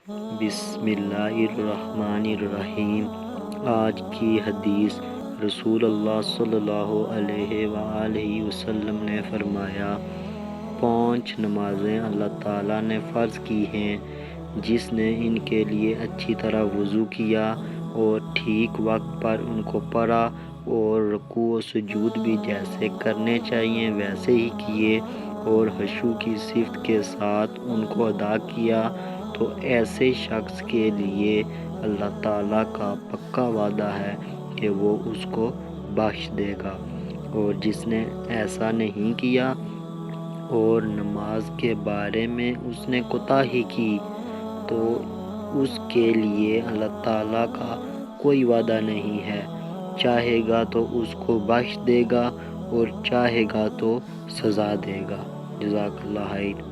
بسم اللہ الرحمن الرحیم۔ آج کی حدیث، رسول اللہ صلی اللہ علیہ وآلہ وسلم نے فرمایا، 5 نمازیں اللہ تعالیٰ نے فرض کی ہیں، جس نے ان کے لیے اچھی طرح وضو کیا اور ٹھیک وقت پر ان کو پڑھا اور رکوع و سجود بھی جیسے کرنے چاہیے ویسے ہی کیے اور خشوع کی صفت کے ساتھ ان کو ادا کیا، تو ایسے شخص کے لیے اللہ تعالیٰ کا پکا وعدہ ہے کہ وہ اس کو بخش دے گا، اور جس نے ایسا نہیں کیا اور نماز کے بارے میں اس نے کوتاہی کی، تو اس کے لیے اللہ تعالیٰ کا کوئی وعدہ نہیں ہے۔ چاہے گا تو اس کو بخش دے گا اور چاہے گا تو سزا دے گا۔ جزاک اللہ خیر۔